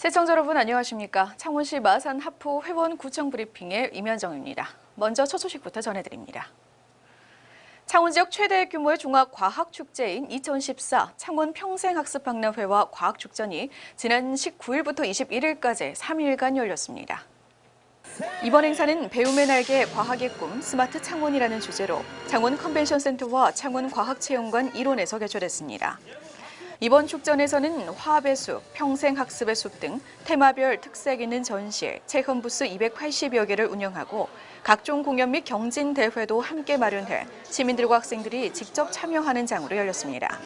시청자 여러분 안녕하십니까. 창원시 마산 하포 회원 구청 브리핑의 임현정입니다. 먼저 첫 소식부터 전해드립니다. 창원 지역 최대 규모의 종합과학축제인 2014 창원 평생학습박람회와 과학축전이 지난 19일부터 21일까지 3일간 열렸습니다. 이번 행사는 배움의 날개 과학의 꿈 스마트 창원이라는 주제로 창원 컨벤션센터와 창원과학체험관 일원에서 개최됐습니다. 이번 축전에서는 화합의 숲, 평생학습의 숲 등 테마별 특색 있는 전시, 체험 부스 280여 개를 운영하고 각종 공연 및 경진 대회도 함께 마련해 시민들과 학생들이 직접 참여하는 장으로 열렸습니다.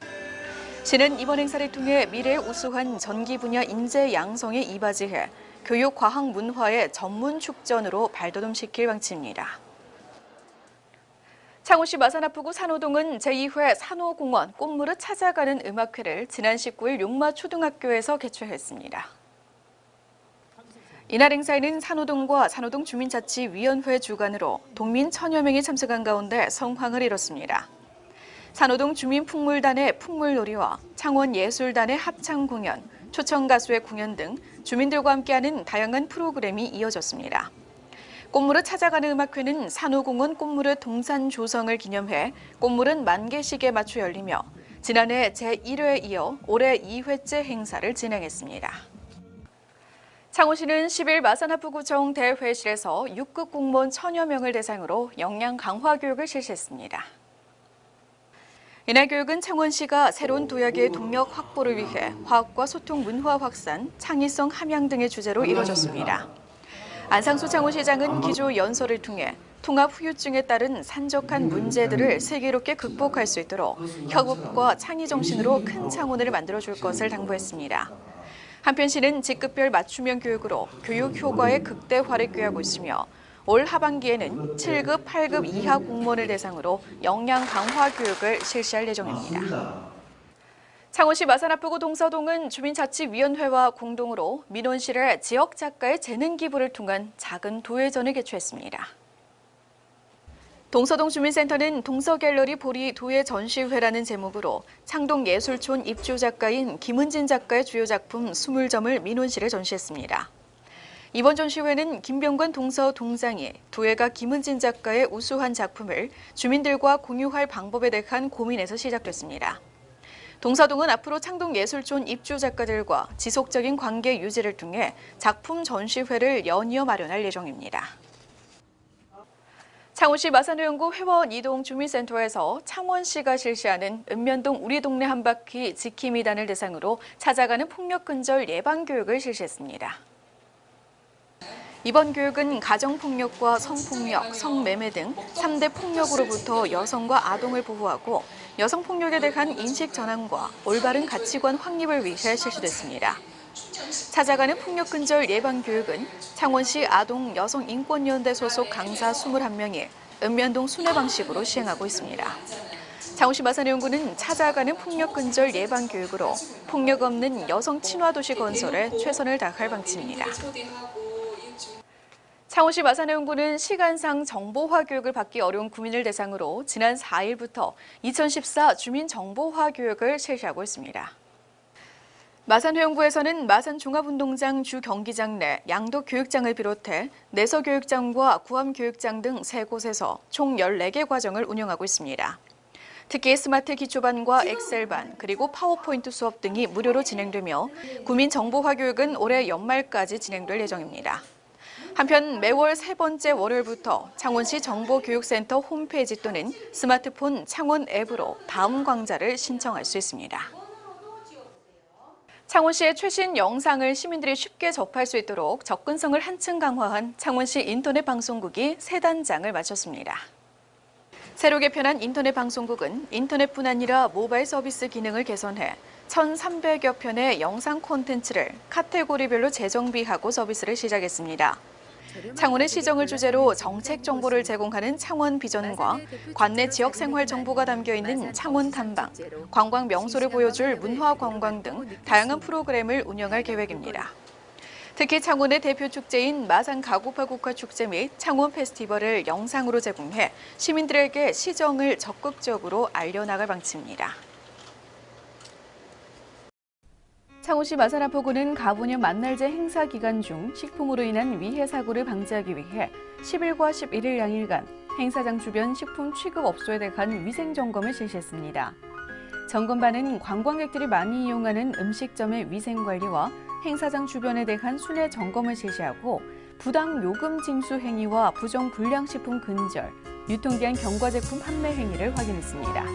시는 이번 행사를 통해 미래에 우수한 전기 분야 인재 양성에 이바지해 교육, 과학, 문화의 전문 축전으로 발돋움시킬 방침입니다. 창원시 마산하포구 산호동은 제2회 산호공원 꽃무릇 찾아가는 음악회를 지난 19일 용마초등학교에서 개최했습니다. 이날 행사에는 산호동과 산호동 주민자치위원회 주관으로 동민 1000여 명이 참석한 가운데 성황을 이뤘습니다. 산호동 주민풍물단의 풍물놀이와 창원예술단의 합창공연, 초청가수의 공연 등 주민들과 함께하는 다양한 프로그램이 이어졌습니다. 꽃무릇 찾아가는 음악회는 산호공원 꽃무릇 동산 조성을 기념해 꽃무릇 만개식에 맞춰 열리며 지난해 제1회에 이어 올해 2회째 행사를 진행했습니다. 창원시는 10일 마산하포구청 대회실에서 6급 공무원 1000여 명을 대상으로 역량 강화 교육을 실시했습니다. 이날 교육은 창원시가 새로운 도약의 동력 확보를 위해 화학과 소통 문화 확산, 창의성 함양 등의 주제로 이루어졌습니다. 안상수 창원시장은 기조 연설을 통해 통합 후유증에 따른 산적한 문제들을 슬기롭게 극복할 수 있도록 협업과 창의 정신으로 큰 창원을 만들어줄 것을 당부했습니다. 한편 시는 직급별 맞춤형 교육으로 교육 효과의 극대화를 꾀하고 있으며 올 하반기에는 7급, 8급 이하 공무원을 대상으로 역량 강화 교육을 실시할 예정입니다. 창원시 마산하포구 동서동은 주민자치위원회와 공동으로 민원실의 지역 작가의 재능 기부를 통한 작은 도예전을 개최했습니다. 동서동 주민센터는 동서갤러리 보리 도예 전시회라는 제목으로 창동예술촌 입주 작가인 김은진 작가의 주요 작품 20점을 민원실에 전시했습니다. 이번 전시회는 김병관 동서동장이 도예가 김은진 작가의 우수한 작품을 주민들과 공유할 방법에 대한 고민에서 시작됐습니다. 동서동은 앞으로 창동예술촌 입주 작가들과 지속적인 관계 유지를 통해 작품 전시회를 연이어 마련할 예정입니다. 창원시 마산회원구 회원 이동 주민센터에서 창원시가 실시하는 읍면동 우리 동네 한 바퀴 지킴이단을 대상으로 찾아가는 폭력 근절 예방 교육을 실시했습니다. 이번 교육은 가정폭력과 성폭력, 성매매 등 3대 폭력으로부터 여성과 아동을 보호하고 여성폭력에 대한 인식 전환과 올바른 가치관 확립을 위해 실시됐습니다. 찾아가는 폭력 근절 예방 교육은 창원시 아동 여성 인권연대 소속 강사 21명이 읍면동 순회 방식으로 시행하고 있습니다. 창원시 마산회원구는 찾아가는 폭력 근절 예방 교육으로 폭력 없는 여성 친화 도시 건설에 최선을 다할 방침입니다. 창원시 마산회원구는 시간상 정보화 교육을 받기 어려운 구민을 대상으로 지난 4일부터 2014 주민정보화 교육을 실시하고 있습니다. 마산회원구에서는 마산종합운동장 주경기장 내 양도교육장을 비롯해 내서교육장과 구암교육장 등 3곳에서 총 14개 과정을 운영하고 있습니다. 특히 스마트 기초반과 엑셀반, 그리고 파워포인트 수업 등이 무료로 진행되며 구민정보화 교육은 올해 연말까지 진행될 예정입니다. 한편 매월 3번째 월요일부터 창원시 정보교육센터 홈페이지 또는 스마트폰 창원 앱으로 다음 강좌를 신청할 수 있습니다. 창원시의 최신 영상을 시민들이 쉽게 접할 수 있도록 접근성을 한층 강화한 창원시 인터넷 방송국이 새 단장을 마쳤습니다. 새로 개편한 인터넷 방송국은 인터넷뿐 아니라 모바일 서비스 기능을 개선해 1,300여 편의 영상 콘텐츠를 카테고리별로 재정비하고 서비스를 시작했습니다. 창원의 시정을 주제로 정책 정보를 제공하는 창원 비전과 관내 지역 생활 정보가 담겨있는 창원 탐방, 관광 명소를 보여줄 문화 관광 등 다양한 프로그램을 운영할 계획입니다. 특히 창원의 대표 축제인 마산 가고파 국화 축제 및 창원 페스티벌을 영상으로 제공해 시민들에게 시정을 적극적으로 알려나갈 방침입니다. 창원시 마산하포구는 가보년 만날제 행사 기간 중 식품으로 인한 위해 사고를 방지하기 위해 10일과 11일 양일간 행사장 주변 식품 취급업소에 대한 위생 점검을 실시했습니다. 점검반은 관광객들이 많이 이용하는 음식점의 위생 관리와 행사장 주변에 대한 순회 점검을 실시하고 부당 요금 징수 행위와 부정 불량식품 근절, 유통기한 경과 제품 판매 행위를 확인했습니다.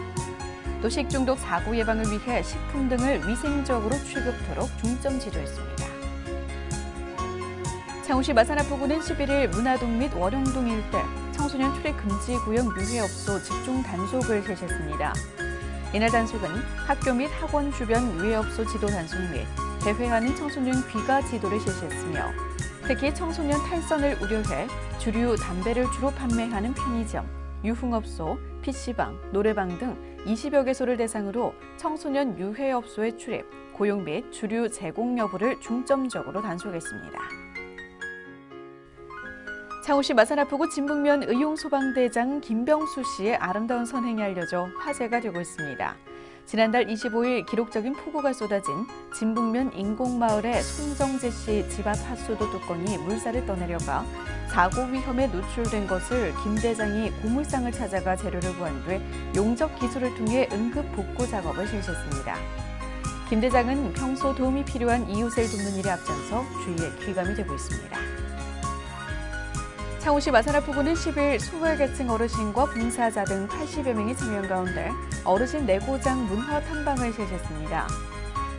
또 식중독 사고 예방을 위해 식품 등을 위생적으로 취급토록 중점 지도했습니다. 창원시 마산하포구는 11일 문화동 및 월영동 일대 청소년 출입 금지 구역 유해업소 집중 단속을 실시했습니다. 이날 단속은 학교 및 학원 주변 유해업소 지도 단속 및 대회하는 청소년 귀가 지도를 실시했으며 특히 청소년 탈선을 우려해 주류 담배를 주로 판매하는 편의점, 유흥업소, PC방, 노래방 등 20여 개소를 대상으로 청소년 유해업소의 출입, 고용 및 주류 제공 여부를 중점적으로 단속했습니다. 창원시 마산하포구 진북면 의용소방대장 김병수 씨의 아름다운 선행이 알려져 화제가 되고 있습니다. 지난달 25일 기록적인 폭우가 쏟아진 진북면 인공마을의 송정재 씨 집 앞 하수도 뚜껑이 물살을 떠내려가 사고 위험에 노출된 것을 김 대장이 고물상을 찾아가 재료를 구한 뒤 용접 기술을 통해 응급 복구 작업을 실시했습니다. 김 대장은 평소 도움이 필요한 이웃을 돕는 일에 앞장서 주위에 귀감이 되고 있습니다. 창원시 마산하포구는 10일 소외계층 어르신과 봉사자 등 80여 명이 참여한 가운데 어르신 내고장 문화 탐방을 실시했습니다.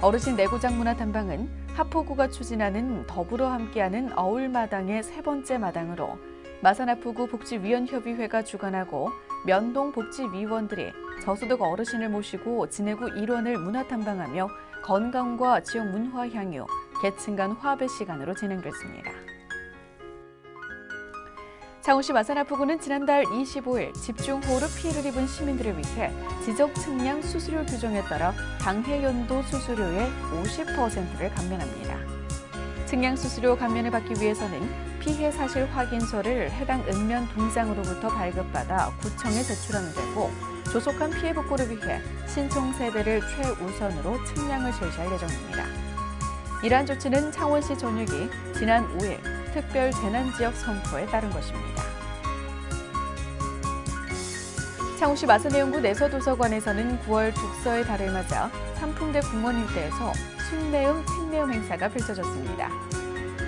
어르신 내고장 문화 탐방은 하포구가 추진하는 더불어 함께하는 어울마당의 세 번째 마당으로 마산하포구 복지위원협의회가 주관하고 면동 복지위원들이 저소득 어르신을 모시고 지내구 일원을 문화 탐방하며 건강과 지역 문화 향유, 계층 간 화합의 시간으로 진행됐습니다. 창원시 마산하포구는 지난달 25일 집중호우로 피해를 입은 시민들을 위해 지적 측량 수수료 규정에 따라 당해 연도 수수료의 50%를 감면합니다. 측량 수수료 감면을 받기 위해서는 피해 사실 확인서를 해당 읍면 동장으로부터 발급받아 구청에 제출하면 되고 조속한 피해 복구를 위해 신청 세대를 최우선으로 측량을 실시할 예정입니다. 이러한 조치는 창원시 전역이 지난 5일 특별 재난지역 선포에 따른 것입니다. 창원시 마산해운구 내서도서관에서는 9월 독서의 달을 맞아 삼풍대 공원 일대에서 순매음, 책매음 행사가 펼쳐졌습니다.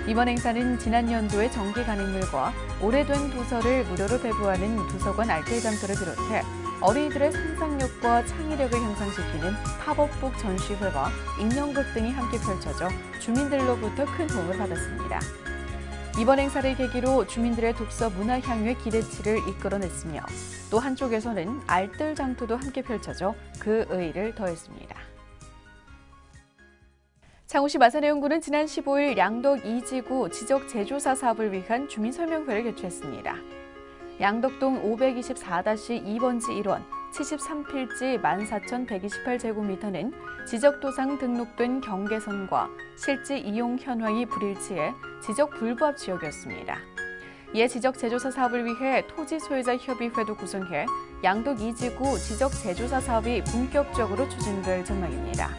이번 행사는 지난 연도의 정기 간행물과 오래된 도서를 무료로 배부하는 도서관 알뜰 장터를 비롯해 어린이들의 상상력과 창의력을 향상시키는 팝업북 전시회와 인형극 등이 함께 펼쳐져 주민들로부터 큰 호응을 받았습니다. 이번 행사를 계기로 주민들의 독서 문화 향유의 기대치를 이끌어냈으며 또 한쪽에서는 알뜰 장터도 함께 펼쳐져 그 의의를 더했습니다. 창원시 마산해운구는 지난 15일 양덕 2지구 지적 제조사 사업을 위한 주민설명회를 개최했습니다. 양덕동 524-2번지 1원 73필지 14,128제곱미터는 지적도상 등록된 경계선과 실지 이용 현황이 불일치해 지적 불부합 지역이었습니다. 이에 지적 제조사 사업을 위해 토지 소유자 협의회도 구성해 양덕 2지구 지적 제조사 사업이 본격적으로 추진될 전망입니다.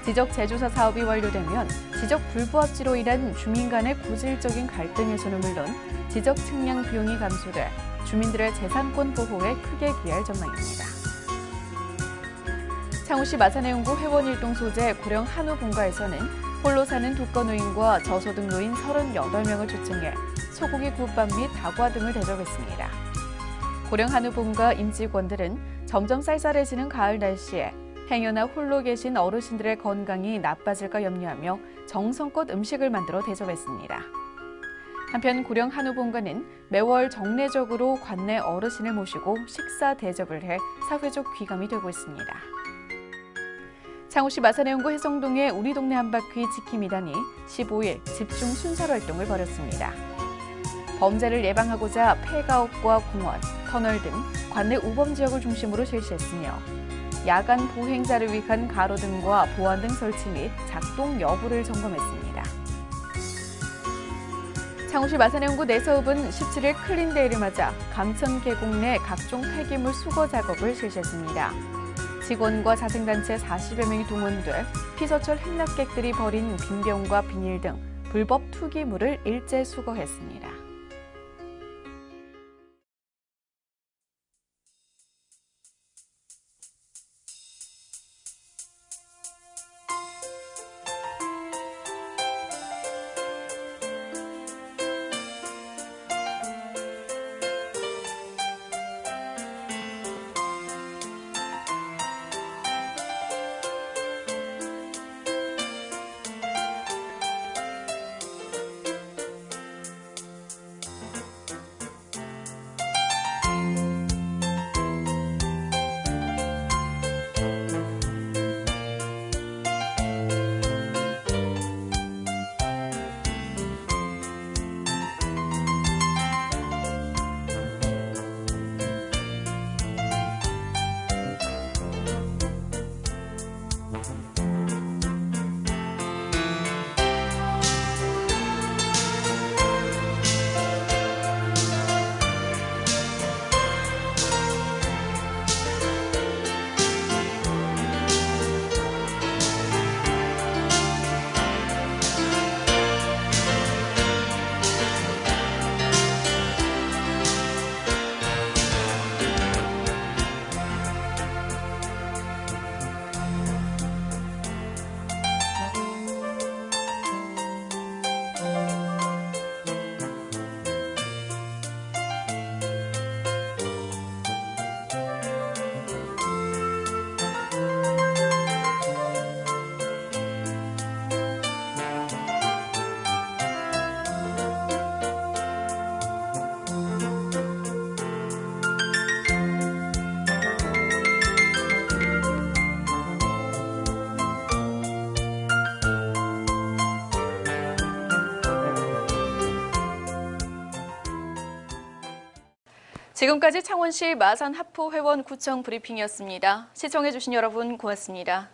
지적 제조사 사업이 완료되면 지적 불부합지로 인한 주민 간의 고질적인 갈등 해소는 물론 지적 측량 비용이 감소돼 주민들의 재산권 보호에 크게 기여할 전망입니다. 창원시 마산해운구 회원일동 소재 고령 한우 본가에서는 홀로 사는 독거노인과 저소득 노인 38명을 초청해 소고기 국밥 및 다과 등을 대접했습니다. 고령 한우 본가 임직원들은 점점 쌀쌀해지는 가을 날씨에 행여나 홀로 계신 어르신들의 건강이 나빠질까 염려하며 정성껏 음식을 만들어 대접했습니다. 한편 고령 한우 본가는 매월 정례적으로 관내 어르신을 모시고 식사 대접을 해 사회적 귀감이 되고 있습니다. 창원시 마산해운구 해성동의 우리 동네 한바퀴 지킴이단이 15일 집중 순찰 활동을 벌였습니다. 범죄를 예방하고자 폐가옥과 공원, 터널 등 관내 우범 지역을 중심으로 실시했으며 야간 보행자를 위한 가로등과 보안등 설치 및 작동 여부를 점검했습니다. 창원시 마산해운구 내서읍은 17일 클린데이를 맞아 감천 계곡 내 각종 폐기물 수거 작업을 실시했습니다. 직원과 자생단체 40여 명이 동원돼 피서철 행락객들이 버린 빈병과 비닐 등 불법 투기물을 일제 수거했습니다. 지금까지 창원시 마산 하포 회원 구청 브리핑이었습니다. 시청해주신 여러분 고맙습니다.